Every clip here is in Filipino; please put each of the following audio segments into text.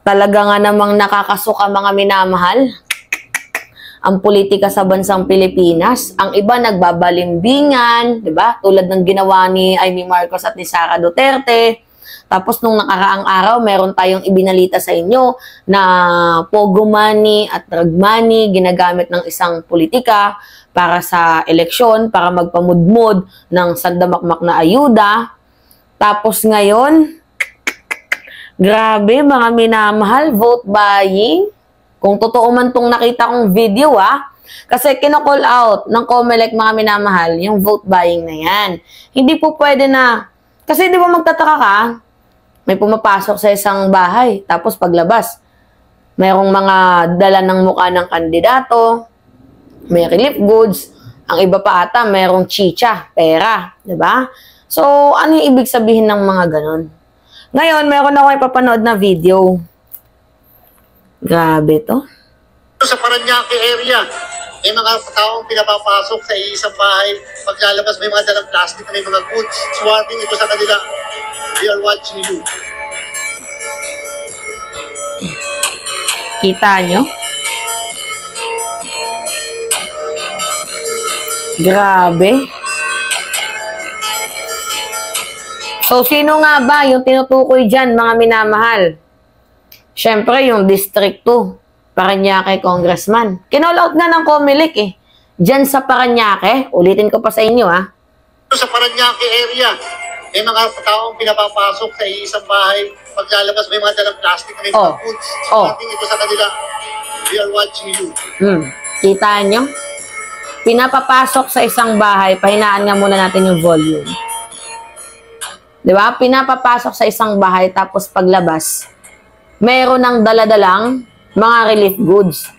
Talaga nga namang nakakasuka mga minamahal ang politika sa bansang Pilipinas. Ang iba nagbabalimbingan, 'di ba? Tulad ng ginawa ni Amy Marcos at ni Sara Duterte. Tapos nung nakaraang araw, meron tayong ibinalita sa inyo na pogo money at drug money ginagamit ng isang politika para sa eleksyon, para magpamudmod ng sandamakmak na ayuda. Tapos ngayon, grabe mga minamahal, vote buying. Kung totoo man tong nakita kong video kasi kinocall out ng COMELEC mga minamahal, yung vote buying na yan. Hindi po pwede na, kasi di ba magtataka ka, may pumapasok sa isang bahay, tapos paglabas, mayroong mga dala ng mukha ng kandidato, may relief goods, ang iba pa ata, mayroong chicha, pera, di ba? So, ano yung ibig sabihin ng mga ganon? Ngayon, meron ako ipapanood na video. Grabe to. Sa Paranaque area, may mga taong pinapapasok sa isang bahay. Paglalabas, may mga dalang plastic, may mga goods. Swatting ito sa kanila. We are watching you. Kita nyo? Grabe. So, sino nga ba yung tinutukoy dyan, mga minamahal? Siyempre, yung District 2, Paranaque Congressman. Kinall out nga ng COMELEC Diyan sa Paranaque, ulitin ko pa sa inyo Sa Paranaque area, may mga taong pinapapasok sa isang bahay. Paglalabas, may mga dalang plastic, may mga goods. Swatting ito sa kanila. We are watching you. Kita nyo? Pinapapasok sa isang bahay, pahinaan nga muna natin yung volume. Diba? Pinapapasok sa isang bahay, tapos paglabas, meron ng daladalang mga relief goods.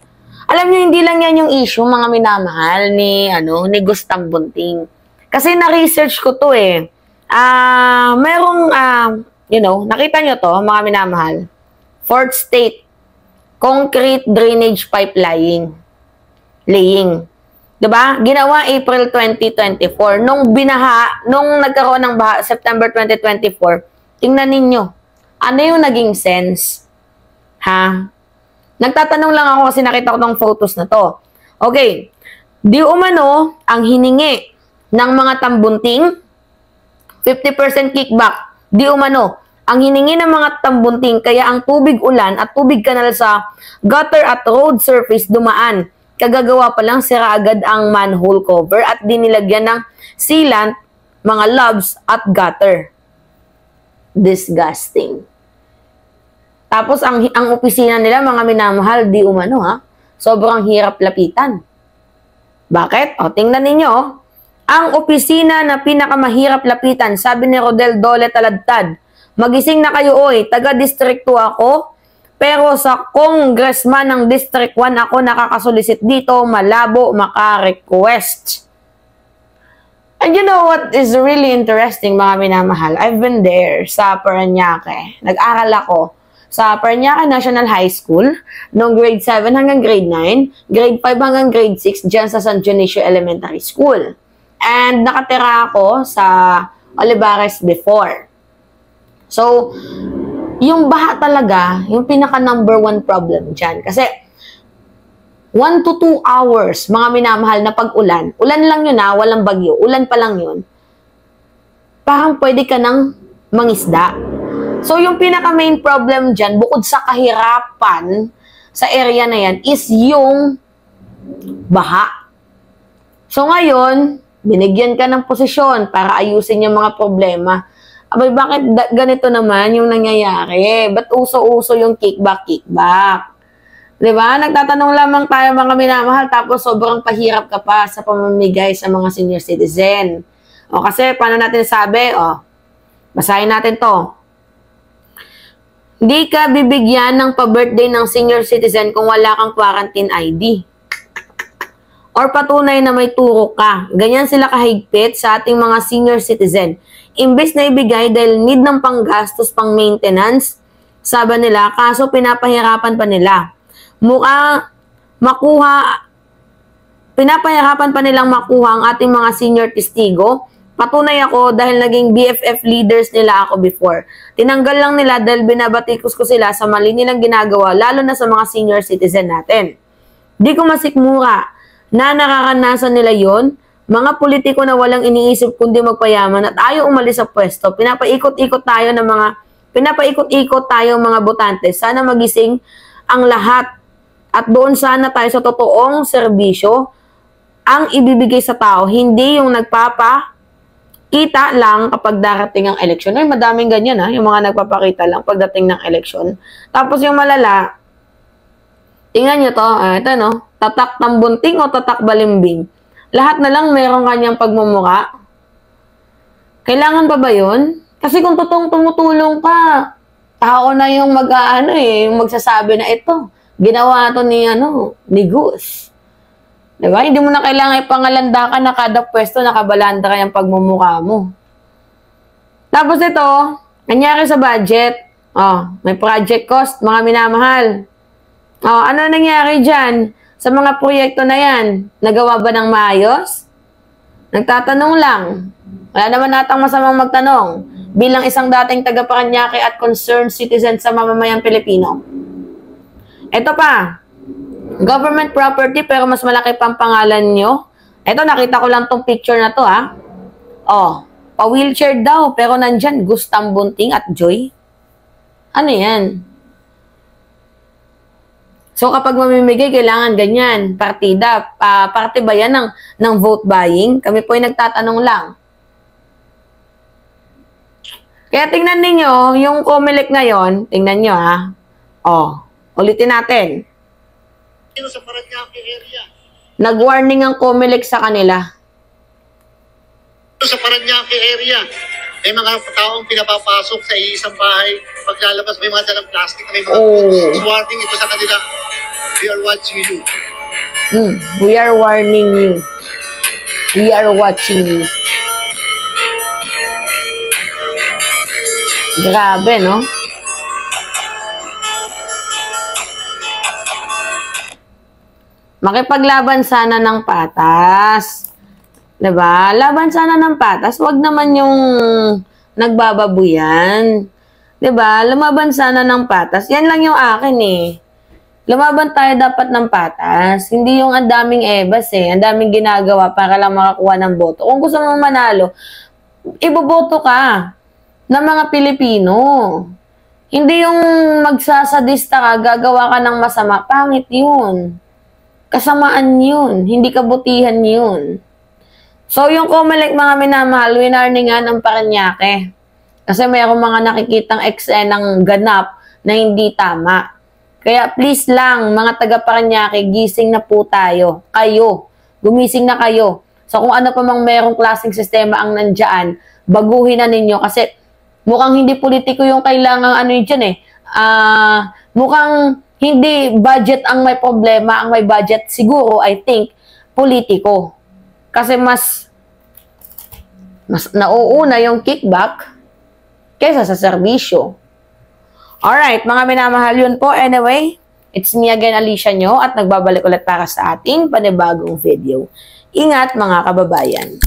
Alam nyo, hindi lang yan yung issue, mga minamahal, ni Gustang Bunting. Kasi na-research ko to merong, nakita nyo to, mga minamahal, Fourth State, concrete drainage pipeline, laying. Diba? Ginawa April 2024. Nung nagkaroon ng baha, September 2024, tingnan ninyo, ano yung naging sense? Nagtatanong lang ako kasi nakita ko ng photos na to. Okay. Di umano, ang hiningi ng mga tambunting, 50% kickback. Di umano, ang hiningi ng mga tambunting, kaya ang tubig ulan at tubig kanal sa gutter at road surface dumaan. Kagagawa pa lang, sira agad ang manhole cover at dinilagyan ng sealant, mga lobs at gutter. Disgusting. Tapos, ang opisina nila, mga minamahal, di umano sobrang hirap lapitan. Bakit? Tingnan ninyo. Ang opisina na pinakamahirap lapitan, sabi ni Rodel Dole Taladtad, magising na kayo, taga-District 2 ako, pero sa congressman ng District 1 ako nakakasulisit dito, malabo maka-request. And you know what is really interesting, mga minamahal? I've been there sa Paranaque. Nag-aral ako sa Paranaque National High School noong grade 7 hanggang grade 9, grade 5 hanggang grade 6 dyan sa San Dionisio Elementary School. And nakatira ako sa Olivares before. So, yung baha talaga, yung pinaka number 1 problem dyan. Kasi, 1 to 2 hours, mga minamahal na pag-ulan. Ulan lang yun walang bagyo. Ulan pa lang yun. Parang pwede ka nang mangisda. So, yung pinaka-main problem dyan, bukod sa kahirapan sa area na yan, is yung baha. So, ngayon, binigyan ka ng posisyon para ayusin yung mga problema. Abay, bakit ganito naman yung nangyayari? Ba't uso-uso yung kickback? Diba? Nagtatanong lamang tayo, mga minamahal, tapos sobrang pahirap ka pa sa pamamigay sa mga senior citizen. Kasi, paano natin sabi? Basahin natin to. Di ka bibigyan ng pa-birthday ng senior citizen kung wala kang quarantine ID. Or patunay na may turo ka. Ganyan sila kahigpit sa ating mga senior citizen. Imbes na ibigay dahil need ng panggastos, pang maintenance, sabi nila, kaso pinapahirapan pa nila. Pinapahirapan pa nilang makuha ang ating mga senior testigo Patunay ako dahil naging BFF leaders nila ako before. Tinanggal lang nila dahil binabatikos ko sila sa mali nilang ginagawa, lalo na sa mga senior citizen natin. Di ko masikmura na nakakanasan nila yon. Mga politiko na walang iniisip kundi magpayaman at ayaw umalis sa pwesto. Pinapaikot-ikot tayo mga botante. Sana magising ang lahat at doon sana tayo sa totoong serbisyo ang ibibigay sa tao, hindi yung nagpapakita lang kapag darating ang eleksyon. Ay, madaming ganyan yung mga nagpapakita lang pagdating ng eleksyon. Tapos yung malala, tingnan nyo to, ito tatak tambunting o tatak balimbing. Lahat na lang meron kanyang pagmumuka. Kailangan pa ba yun? Kasi kung totoong tumutulong ka, tao na yung yung magsasabi na ito, ginawa to ni Gus. Diba? Hindi mo na kailangan ipangalanda ka na kada pwesto nakabalanda ka yung pagmumukha mo. Tapos ito, nangyari sa budget, may project cost, mga minamahal. Ano nangyari dyan? Sa mga proyekto na yan, nagawa ba ng maayos? Nagtatanong lang. Wala naman natang masamang magtanong bilang isang dating taga-Parañaque at concerned citizen sa mamamayang Pilipino. Ito pa, government property pero mas malaki pang pangalan nyo. Ito, nakita ko lang tong picture na to pa-wheelchair daw pero nandyan Gustang Bunting at Joy. Ano yan? So, kapag mamimigay, kailangan ganyan. Partida. Parte ba yan ng vote buying? Kami po ay nagtatanong lang. Kaya tingnan ninyo, yung COMELEC ngayon, tingnan nyo ulitin natin. Sa Parañaque area. Nag-warning ang COMELEC sa kanila. Sa Parañaque area, may mga taong pinapapasok sa isang bahay. Paglalabas, may mga dalang plastic, may mga warning ito sa kanila. We are watching you. We are warning you. We are watching you. Grabe, no? Makipaglaban sana ng patas. Diba? Laban sana ng patas. Huwag naman yung nagbababuyan. Diba? Lumaban sana ng patas. Yan lang yung akin Lumaban tayo dapat ng patas. Hindi yung ang daming ebas Ang daming ginagawa para lang makakuha ng boto. Kung gusto mong manalo, iboboto ka ng mga Pilipino. Hindi yung magsasadista ka, gagawa ka ng masama. Pangit yun. Kasamaan yun. Hindi kabutihan yun. So, yung COMELEC, mga minamahal, winarningan ang Parañaque. Kasi mayroong mga nakikitang eksenang ganap na hindi tama. Kaya please lang, mga taga-Parañaque, gising na po tayo. Kayo. Gumising na kayo. So, kung ano pa mang mayroong klaseng sistema ang nandyan, baguhin na ninyo. Kasi mukhang hindi politiko yung kailangang mukhang hindi budget ang may problema. Ang may budget siguro, I think, politiko. Kasi mas nauuna yung kickback kaysa sa serbisyo. Alright, mga minamahal, yun po. Anyway, it's me again, Alicia nyo, at nagbabalik ulit para sa ating panibagong video. Ingat, mga kababayan.